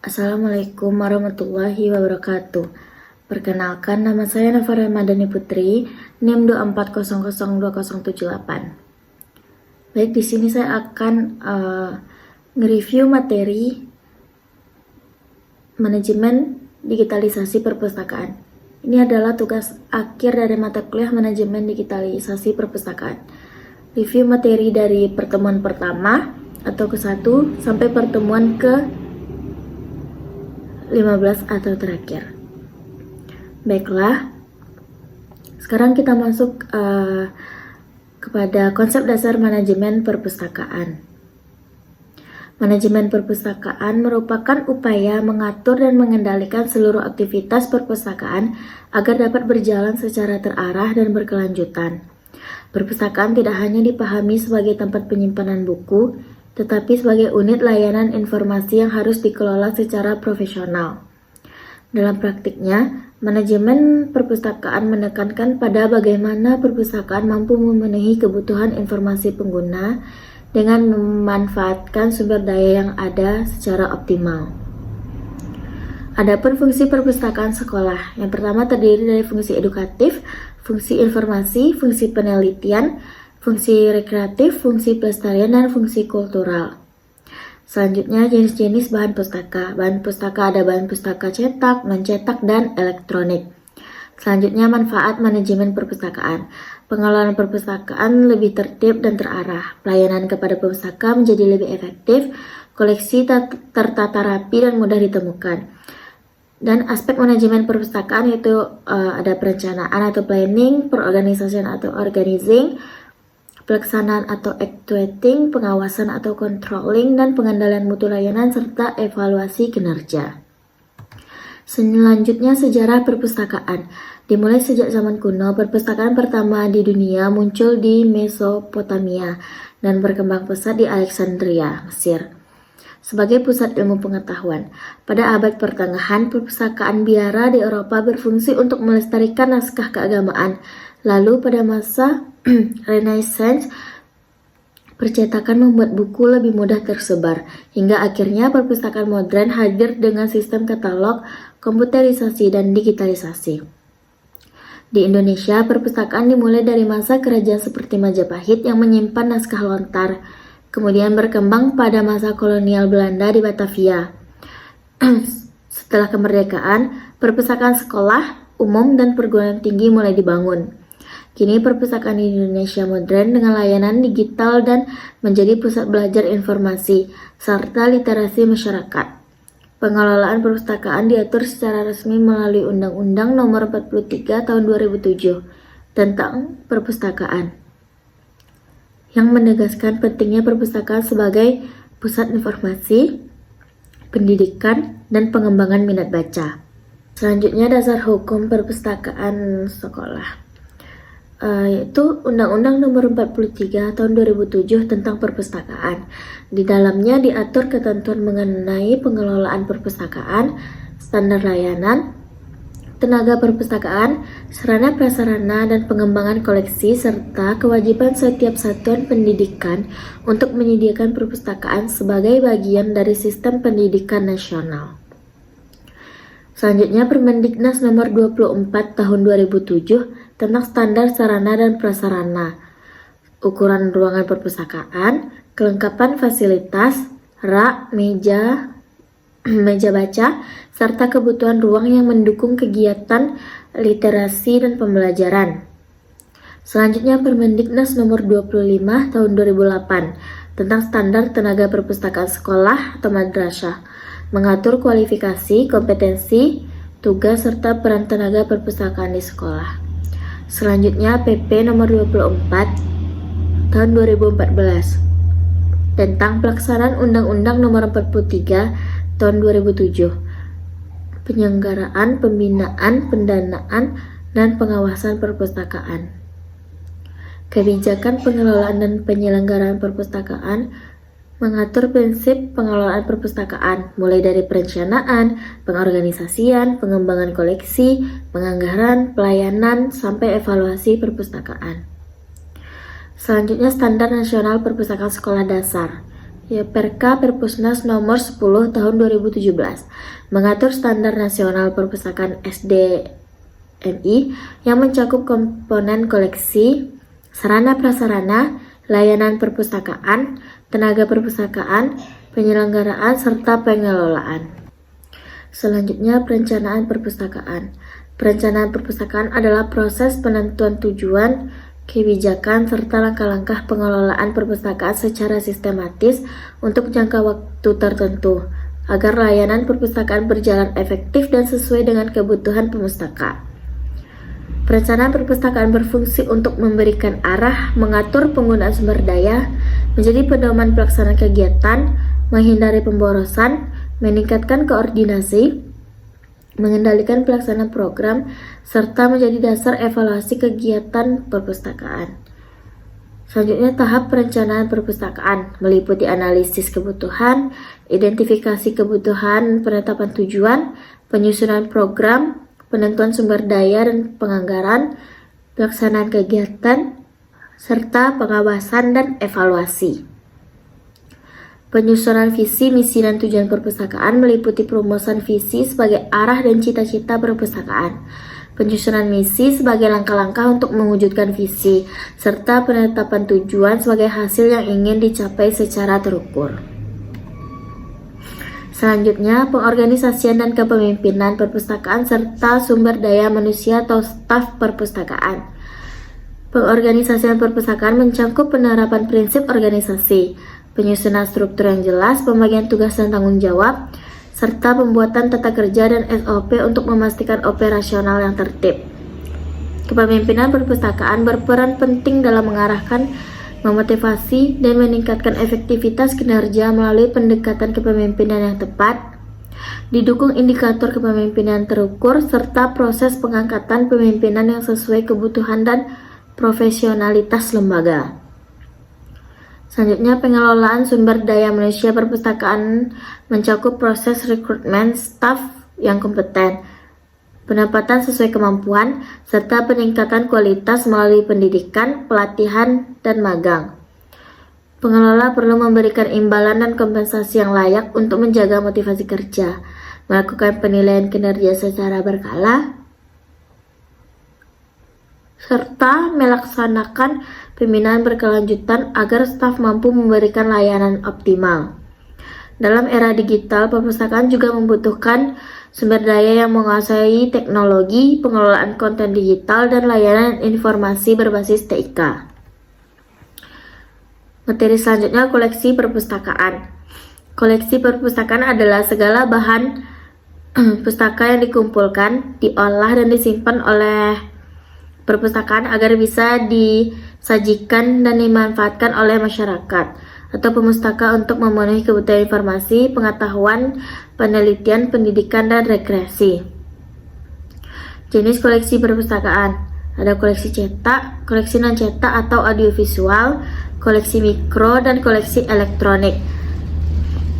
Assalamualaikum warahmatullahi wabarakatuh. Perkenalkan, nama saya Nafa Ramadhani Putri, NIM 2400208. Baik, di sini saya akan nge-review materi manajemen digitalisasi perpustakaan. Ini adalah tugas akhir dari mata kuliah manajemen digitalisasi perpustakaan. Review materi dari pertemuan pertama atau ke-1 sampai pertemuan ke-15 atau terakhir. Baiklah, sekarang kita masuk kepada konsep dasar manajemen perpustakaan. Manajemen perpustakaan merupakan upaya mengatur dan mengendalikan seluruh aktivitas perpustakaan agar dapat berjalan secara terarah dan berkelanjutan. Perpustakaan tidak hanya dipahami sebagai tempat penyimpanan buku, tetapi sebagai unit layanan informasi yang harus dikelola secara profesional. Dalam praktiknya, manajemen perpustakaan menekankan pada bagaimana perpustakaan mampu memenuhi kebutuhan informasi pengguna dengan memanfaatkan sumber daya yang ada secara optimal. Adapun fungsi perpustakaan sekolah, yang pertama terdiri dari fungsi edukatif, fungsi informasi, fungsi penelitian, fungsi rekreatif, fungsi pelestarian, dan fungsi kultural. Selanjutnya, jenis-jenis bahan pustaka. Bahan pustaka ada bahan pustaka cetak, non-cetak, dan elektronik. Selanjutnya, manfaat manajemen perpustakaan. Pengelolaan perpustakaan lebih tertib dan terarah. Pelayanan kepada pustaka menjadi lebih efektif, koleksi tertata rapi dan mudah ditemukan. Dan aspek manajemen perpustakaan yaitu ada perencanaan atau planning, perorganisasian atau organizing, pelaksanaan atau actuating, pengawasan atau controlling, dan pengendalian mutu layanan serta evaluasi kinerja. Selanjutnya, sejarah perpustakaan. Dimulai sejak zaman kuno, perpustakaan pertama di dunia muncul di Mesopotamia dan berkembang pesat di Alexandria, Mesir, sebagai pusat ilmu pengetahuan. Pada abad pertengahan, perpustakaan biara di Eropa berfungsi untuk melestarikan naskah keagamaan. Lalu pada masa Renaissance, percetakan membuat buku lebih mudah tersebar, hingga akhirnya perpustakaan modern hadir dengan sistem katalog, komputerisasi, dan digitalisasi. Di Indonesia, perpustakaan dimulai dari masa kerajaan seperti Majapahit yang menyimpan naskah lontar, kemudian berkembang pada masa kolonial Belanda di Batavia. Setelah kemerdekaan, perpustakaan sekolah, umum, dan perguruan tinggi mulai dibangun. Kini perpustakaan di Indonesia modern dengan layanan digital dan menjadi pusat belajar informasi serta literasi masyarakat. Pengelolaan perpustakaan diatur secara resmi melalui Undang-Undang Nomor 43 Tahun 2007 tentang perpustakaan, yang menegaskan pentingnya perpustakaan sebagai pusat informasi, pendidikan, dan pengembangan minat baca. Selanjutnya, dasar hukum perpustakaan sekolah, yaitu Undang-Undang Nomor 43 Tahun 2007 tentang perpustakaan. Di dalamnya diatur ketentuan mengenai pengelolaan perpustakaan, standar layanan, tenaga perpustakaan, sarana prasarana, dan pengembangan koleksi, serta kewajiban setiap satuan pendidikan untuk menyediakan perpustakaan sebagai bagian dari sistem pendidikan nasional. Selanjutnya, Permendiknas Nomor 24 Tahun 2007 tentang standar sarana dan prasarana, ukuran ruangan perpustakaan, kelengkapan fasilitas, rak, meja baca, serta kebutuhan ruang yang mendukung kegiatan literasi dan pembelajaran. Selanjutnya, Permendiknas Nomor 25 Tahun 2008 tentang standar tenaga perpustakaan sekolah atau madrasah, mengatur kualifikasi, kompetensi, tugas, serta peran tenaga perpustakaan di sekolah. Selanjutnya, PP Nomor 24 Tahun 2014 tentang pelaksanaan Undang-Undang Nomor 43 Tahun 2007, penyelenggaraan, pembinaan, pendanaan, dan pengawasan perpustakaan. Kebijakan pengelolaan dan penyelenggaraan perpustakaan mengatur prinsip pengelolaan perpustakaan, mulai dari perencanaan, pengorganisasian, pengembangan koleksi, penganggaran, pelayanan, sampai evaluasi perpustakaan. Selanjutnya, Standar Nasional Perpustakaan Sekolah Dasar. ya Perka Perpusnas nomor 10 tahun 2017 mengatur standar nasional perpustakaan SDMI yang mencakup komponen koleksi, sarana prasarana, layanan perpustakaan, tenaga perpustakaan, penyelenggaraan, serta pengelolaan. Selanjutnya, perencanaan perpustakaan. Perencanaan perpustakaan adalah proses penentuan tujuan, kebijakan, serta langkah-langkah pengelolaan perpustakaan secara sistematis untuk jangka waktu tertentu, agar layanan perpustakaan berjalan efektif dan sesuai dengan kebutuhan pemustaka. Perencanaan perpustakaan berfungsi untuk memberikan arah, mengatur penggunaan sumber daya, menjadi pedoman pelaksanaan kegiatan, menghindari pemborosan, meningkatkan koordinasi, mengendalikan pelaksanaan program, serta menjadi dasar evaluasi kegiatan perpustakaan. Selanjutnya, tahap perencanaan perpustakaan meliputi analisis kebutuhan, identifikasi kebutuhan, penetapan tujuan, penyusunan program, penentuan sumber daya dan penganggaran, pelaksanaan kegiatan, serta pengawasan dan evaluasi. Penyusunan visi, misi, dan tujuan perpustakaan meliputi perumusan visi sebagai arah dan cita-cita perpustakaan, penyusunan misi sebagai langkah-langkah untuk mewujudkan visi, serta penetapan tujuan sebagai hasil yang ingin dicapai secara terukur. Selanjutnya, pengorganisasian dan kepemimpinan perpustakaan serta sumber daya manusia atau staf perpustakaan. Pengorganisasian perpustakaan mencakup penerapan prinsip organisasi, penyusunan struktur yang jelas, pembagian tugas dan tanggung jawab, serta pembuatan tata kerja dan SOP untuk memastikan operasional yang tertib. Kepemimpinan perpustakaan berperan penting dalam mengarahkan, memotivasi, dan meningkatkan efektivitas kinerja melalui pendekatan kepemimpinan yang tepat, didukung indikator kepemimpinan terukur, serta proses pengangkatan pemimpinan yang sesuai kebutuhan dan profesionalitas lembaga. Selanjutnya, pengelolaan sumber daya manusia perpustakaan mencakup proses rekrutmen staf yang kompeten, penempatan sesuai kemampuan, serta peningkatan kualitas melalui pendidikan, pelatihan, dan magang. Pengelola perlu memberikan imbalan dan kompensasi yang layak untuk menjaga motivasi kerja, melakukan penilaian kinerja secara berkala, serta melaksanakan pembinaan berkelanjutan agar staf mampu memberikan layanan optimal. Dalam era digital, perpustakaan juga membutuhkan sumber daya yang menguasai teknologi, pengelolaan konten digital, dan layanan informasi berbasis TIK. Materi selanjutnya, koleksi perpustakaan. Koleksi perpustakaan adalah segala bahan pustaka yang dikumpulkan, diolah, dan disimpan oleh perpustakaan agar bisa disajikan dan dimanfaatkan oleh masyarakat atau pemustaka untuk memenuhi kebutuhan informasi, pengetahuan, penelitian, pendidikan, dan rekreasi. Jenis koleksi perpustakaan ada koleksi cetak, koleksi non-cetak atau audiovisual, koleksi mikro, dan koleksi elektronik.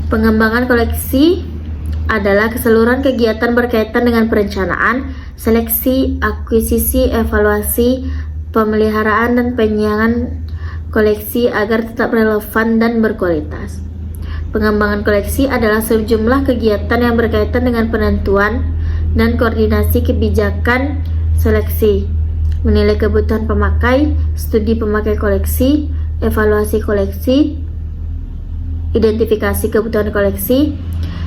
Pengembangan koleksi adalah keseluruhan kegiatan berkaitan dengan perencanaan, seleksi, akuisisi, evaluasi, pemeliharaan, dan penyiaran koleksi agar tetap relevan dan berkualitas. Pengembangan koleksi adalah sejumlah kegiatan yang berkaitan dengan penentuan dan koordinasi kebijakan seleksi, menilai kebutuhan pemakai, studi pemakai koleksi, evaluasi koleksi, identifikasi kebutuhan koleksi,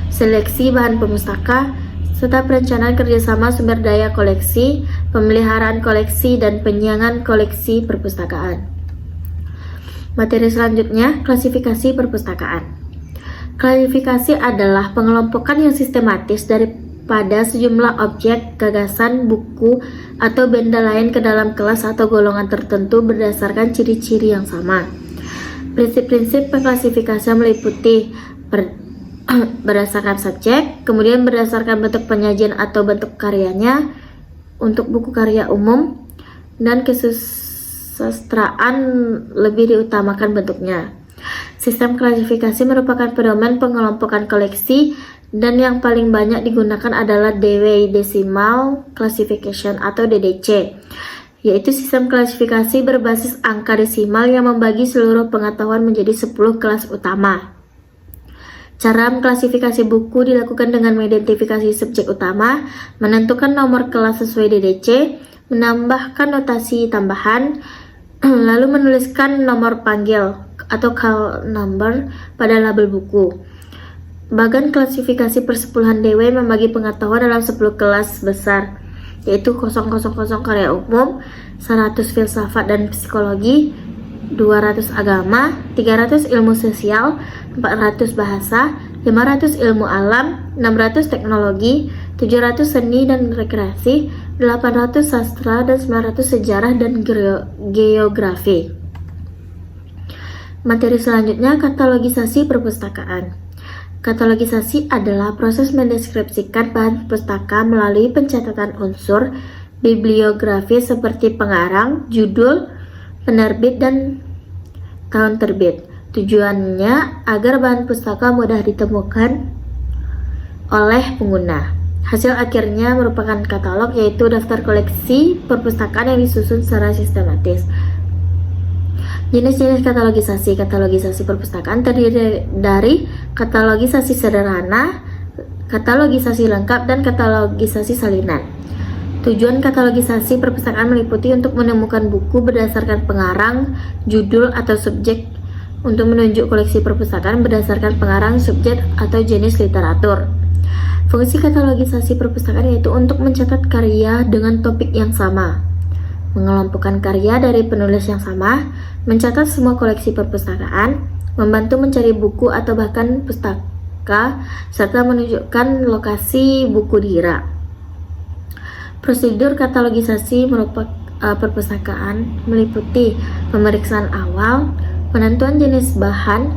seleksi bahan pemustaka, serta perencanaan kerjasama sumber daya koleksi, pemeliharaan koleksi, dan penyiaran koleksi perpustakaan. Materi selanjutnya, klasifikasi perpustakaan. Klasifikasi adalah pengelompokan yang sistematis daripada sejumlah objek, gagasan, buku, atau benda lain ke dalam kelas atau golongan tertentu berdasarkan ciri-ciri yang sama. Prinsip-prinsip pengklasifikasian meliputi berdasarkan subjek, kemudian berdasarkan bentuk penyajian atau bentuk karyanya untuk buku karya umum, dan kesusastraan lebih diutamakan bentuknya. Sistem klasifikasi merupakan pedoman pengelompokan koleksi dan yang paling banyak digunakan adalah Dewey Decimal Classification atau DDC, yaitu sistem klasifikasi berbasis angka desimal yang membagi seluruh pengetahuan menjadi 10 kelas utama. Cara mengklasifikasi buku dilakukan dengan mengidentifikasi subjek utama, menentukan nomor kelas sesuai DDC, menambahkan notasi tambahan, lalu menuliskan nomor panggil atau call number pada label buku. Bagan klasifikasi persepuluhan DW membagi pengetahuan dalam 10 kelas besar, yaitu 000 karya umum, 100 filsafat dan psikologi, 200 agama, 300 ilmu sosial, 400 bahasa, 500 ilmu alam, 600 teknologi, 700 seni dan rekreasi, 800 sastra, dan 900 sejarah dan geografi. Materi selanjutnya, katalogisasi perpustakaan. Katalogisasi adalah proses mendeskripsikan bahan pustaka melalui pencatatan unsur bibliografi seperti pengarang, judul, penerbit, dan tahun terbit. Tujuannya agar bahan pustaka mudah ditemukan oleh pengguna. Hasil akhirnya merupakan katalog, yaitu daftar koleksi perpustakaan yang disusun secara sistematis. Jenis-jenis katalogisasi. Katalogisasi perpustakaan terdiri dari katalogisasi sederhana, katalogisasi lengkap, dan katalogisasi salinan. Tujuan katalogisasi perpustakaan meliputi untuk menemukan buku berdasarkan pengarang, judul, atau subjek, untuk menunjuk koleksi perpustakaan berdasarkan pengarang, subjek, atau jenis literatur. Fungsi katalogisasi perpustakaan yaitu untuk mencatat karya dengan topik yang sama, mengelompokkan karya dari penulis yang sama, mencatat semua koleksi perpustakaan, membantu mencari buku atau bahkan pustaka, serta menunjukkan lokasi buku di rak. Prosedur katalogisasi perpustakaan meliputi pemeriksaan awal, penentuan jenis bahan,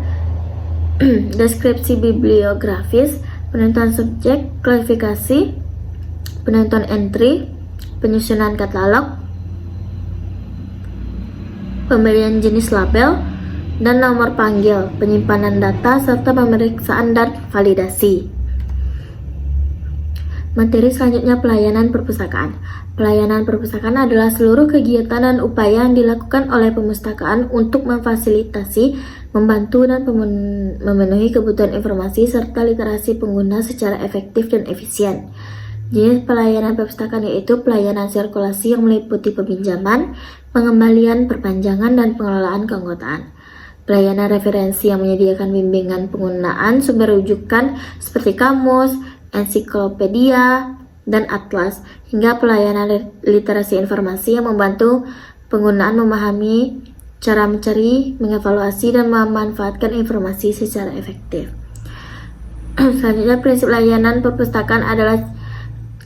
deskripsi bibliografis, penentuan subjek, klasifikasi, penentuan entry, penyusunan katalog, pemberian jenis label, dan nomor panggil, penyimpanan data, serta pemeriksaan dan validasi. Materi selanjutnya, pelayanan perpustakaan. Pelayanan perpustakaan adalah seluruh kegiatan dan upaya yang dilakukan oleh perpustakaan untuk memfasilitasi, membantu, dan memenuhi kebutuhan informasi serta literasi pengguna secara efektif dan efisien. Jenis pelayanan perpustakaan yaitu pelayanan sirkulasi yang meliputi peminjaman, pengembalian, perpanjangan, dan pengelolaan keanggotaan. Pelayanan referensi yang menyediakan bimbingan penggunaan sumber rujukan seperti kamus, ensiklopedia, dan atlas, hingga pelayanan literasi informasi yang membantu penggunaan memahami cara mencari, mengevaluasi, dan memanfaatkan informasi secara efektif. Selanjutnya, prinsip layanan perpustakaan adalah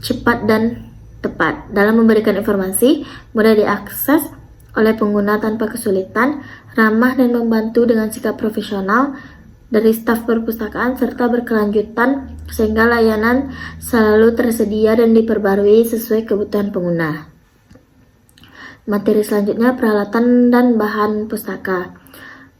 cepat dan tepat dalam memberikan informasi, mudah diakses oleh pengguna tanpa kesulitan, ramah dan membantu dengan sikap profesional dari staf perpustakaan, serta berkelanjutan sehingga layanan selalu tersedia dan diperbarui sesuai kebutuhan pengguna. Materi selanjutnya, peralatan dan bahan pustaka.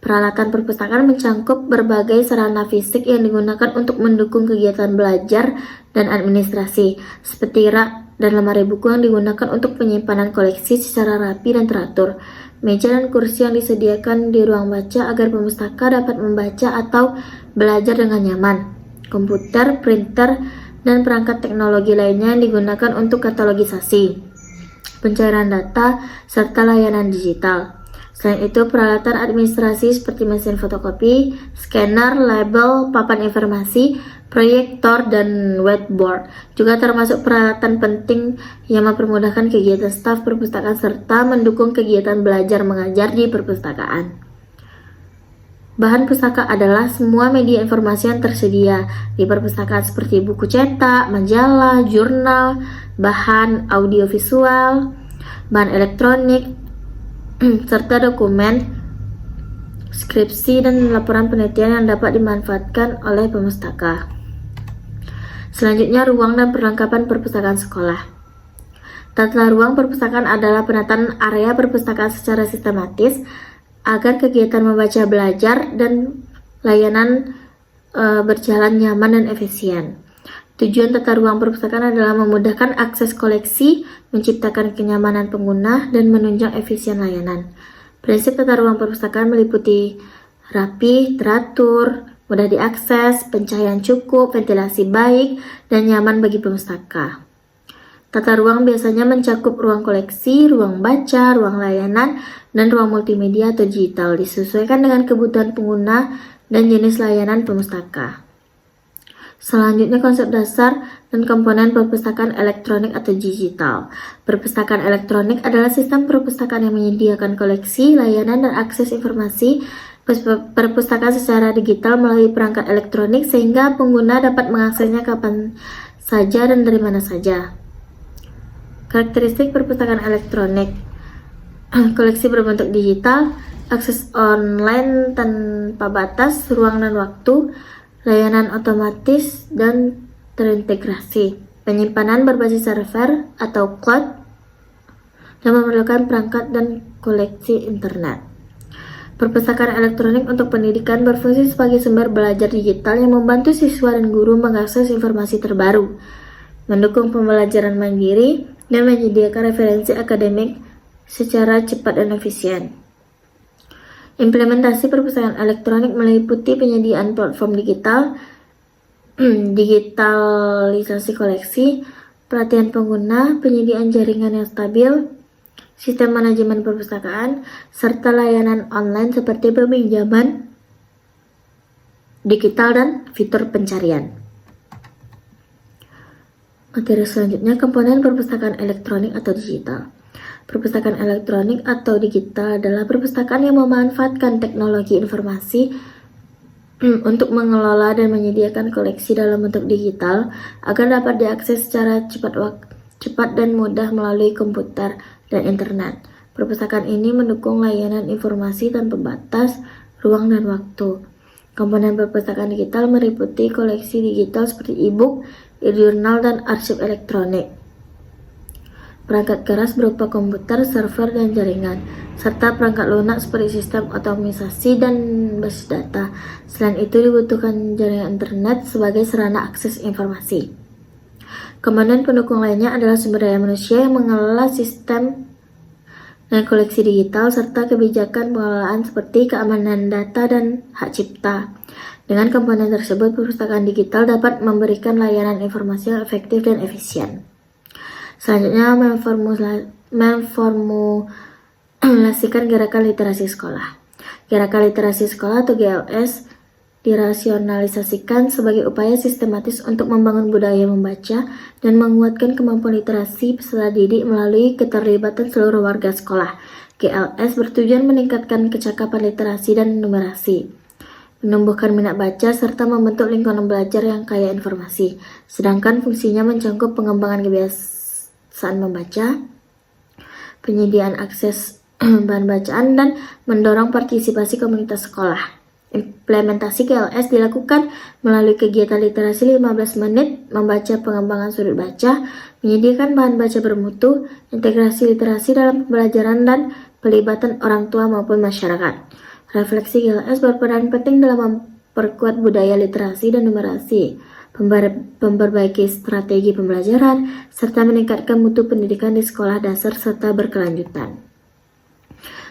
Peralatan perpustakaan mencangkup berbagai sarana fisik yang digunakan untuk mendukung kegiatan belajar dan administrasi, seperti rak dan lemari buku yang digunakan untuk penyimpanan koleksi secara rapi dan teratur, meja dan kursi yang disediakan di ruang baca agar pemustaka dapat membaca atau belajar dengan nyaman, komputer, printer, dan perangkat teknologi lainnya yang digunakan untuk katalogisasi, pencairan data, serta layanan digital. Selain itu, peralatan administrasi seperti mesin fotokopi, scanner, label, papan informasi, proyektor, dan whiteboard juga termasuk peralatan penting yang mempermudahkan kegiatan staf perpustakaan serta mendukung kegiatan belajar mengajar di perpustakaan. Bahan pustaka adalah semua media informasi yang tersedia di perpustakaan seperti buku cetak, majalah, jurnal, bahan audiovisual, bahan elektronik, serta dokumen, skripsi, dan laporan penelitian yang dapat dimanfaatkan oleh pemustaka. Selanjutnya, ruang dan perlengkapan perpustakaan sekolah. Tata ruang perpustakaan adalah penataan area perpustakaan secara sistematis agar kegiatan membaca, belajar, dan layanan berjalan nyaman dan efisien. Tujuan tata ruang perpustakaan adalah memudahkan akses koleksi, menciptakan kenyamanan pengguna, dan menunjang efisien layanan. Prinsip tata ruang perpustakaan meliputi rapi, teratur, mudah diakses, pencahayaan cukup, ventilasi baik, dan nyaman bagi pemustaka. Tata ruang biasanya mencakup ruang koleksi, ruang baca, ruang layanan, dan ruang multimedia atau digital, disesuaikan dengan kebutuhan pengguna dan jenis layanan pemustaka. Selanjutnya, konsep dasar dan komponen perpustakaan elektronik atau digital. Perpustakaan elektronik adalah sistem perpustakaan yang menyediakan koleksi, layanan, dan akses informasi perpustakaan secara digital melalui perangkat elektronik sehingga pengguna dapat mengaksesnya kapan saja dan dari mana saja. Karakteristik perpustakaan elektronik: koleksi berbentuk digital, akses online tanpa batas, ruang dan waktu, layanan otomatis dan terintegrasi, penyimpanan berbasis server atau cloud, dan memerlukan perangkat dan koleksi internet. Perpustakaan elektronik untuk pendidikan berfungsi sebagai sumber belajar digital yang membantu siswa dan guru mengakses informasi terbaru, mendukung pembelajaran mandiri, dan menyediakan referensi akademik secara cepat dan efisien. Implementasi perpustakaan elektronik meliputi penyediaan platform digital, digitalisasi koleksi, pelatihan pengguna, penyediaan jaringan yang stabil, sistem manajemen perpustakaan, serta layanan online seperti peminjaman digital dan fitur pencarian. Materi selanjutnya, komponen perpustakaan elektronik atau digital. Perpustakaan elektronik atau digital adalah perpustakaan yang memanfaatkan teknologi informasi untuk mengelola dan menyediakan koleksi dalam bentuk digital agar dapat diakses secara cepat dan mudah melalui komputer dan internet. Perpustakaan ini mendukung layanan informasi tanpa batas, ruang, dan waktu. Komponen perpustakaan digital meliputi koleksi digital seperti e-book, e-jurnal, dan arsip elektronik. Perangkat keras berupa komputer, server, dan jaringan, serta perangkat lunak seperti sistem otomatisasi dan basis data. Selain itu, dibutuhkan jaringan internet sebagai sarana akses informasi. Komponen pendukung lainnya adalah sumber daya manusia yang mengelola sistem dan koleksi digital, serta kebijakan pengelolaan seperti keamanan data dan hak cipta. Dengan komponen tersebut, perpustakaan digital dapat memberikan layanan informasi yang efektif dan efisien. Selanjutnya, memformulasikan gerakan literasi sekolah. Gerakan literasi sekolah atau GLS dirasionalisasikan sebagai upaya sistematis untuk membangun budaya membaca dan menguatkan kemampuan literasi peserta didik melalui keterlibatan seluruh warga sekolah. GLS bertujuan meningkatkan kecakapan literasi dan numerasi, menumbuhkan minat baca, serta membentuk lingkungan belajar yang kaya informasi. Sedangkan fungsinya mencakup pengembangan kebiasaan membaca, penyediaan akses bahan bacaan, dan mendorong partisipasi komunitas sekolah. Implementasi GLS dilakukan melalui kegiatan literasi 15 menit, membaca pengembangan sudut baca, menyediakan bahan baca bermutu, integrasi literasi dalam pembelajaran, dan pelibatan orang tua maupun masyarakat. Refleksi GLS berperan penting dalam memperkuat budaya literasi dan numerasi, memperbaiki strategi pembelajaran, serta meningkatkan mutu pendidikan di sekolah dasar serta berkelanjutan.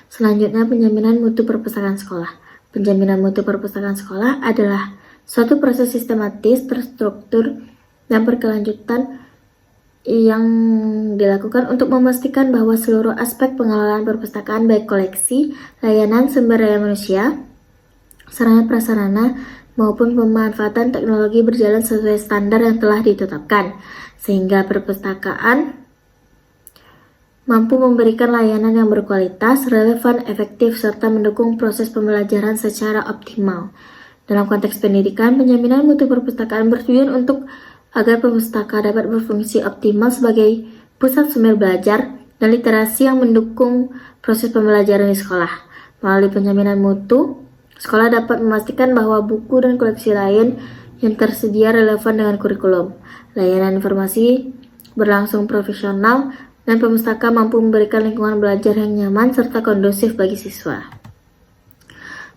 Selanjutnya, penjaminan mutu perpustakaan sekolah. Penjaminan mutu perpustakaan sekolah adalah suatu proses sistematis, terstruktur, dan berkelanjutan yang dilakukan untuk memastikan bahwa seluruh aspek pengelolaan perpustakaan, baik koleksi, layanan, sumber daya manusia, sarana prasarana, maupun pemanfaatan teknologi berjalan sesuai standar yang telah ditetapkan, sehingga perpustakaan mampu memberikan layanan yang berkualitas, relevan, efektif, serta mendukung proses pembelajaran secara optimal. Dalam konteks pendidikan, penjaminan mutu perpustakaan bertujuan untuk agar perpustaka dapat berfungsi optimal sebagai pusat sumber belajar dan literasi yang mendukung proses pembelajaran di sekolah. Melalui penjaminan mutu, sekolah dapat memastikan bahwa buku dan koleksi lain yang tersedia relevan dengan kurikulum, layanan informasi berlangsung profesional, dan pemustaka mampu memberikan lingkungan belajar yang nyaman serta kondusif bagi siswa.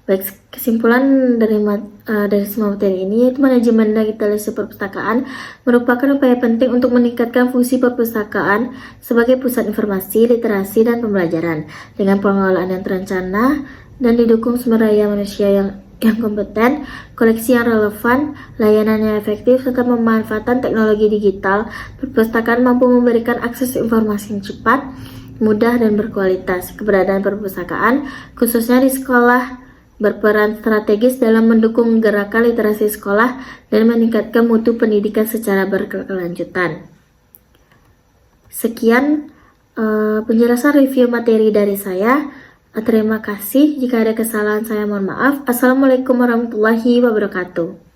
Baik, kesimpulan dari semua materi ini yaitu manajemen digitalisasi perpustakaan merupakan upaya penting untuk meningkatkan fungsi perpustakaan sebagai pusat informasi, literasi, dan pembelajaran dengan pengelolaan yang terencana dan didukung sumber daya manusia yang yang kompeten, koleksi yang relevan, layanan yang efektif, serta pemanfaatan teknologi digital. Perpustakaan mampu memberikan akses informasi yang cepat, mudah, dan berkualitas. Keberadaan perpustakaan, khususnya di sekolah, berperan strategis dalam mendukung gerakan literasi sekolah dan meningkatkan mutu pendidikan secara berkelanjutan. Sekian penjelasan review materi dari saya. Terima kasih. Jika ada kesalahan saya mohon maaf. Assalamualaikum warahmatullahi wabarakatuh.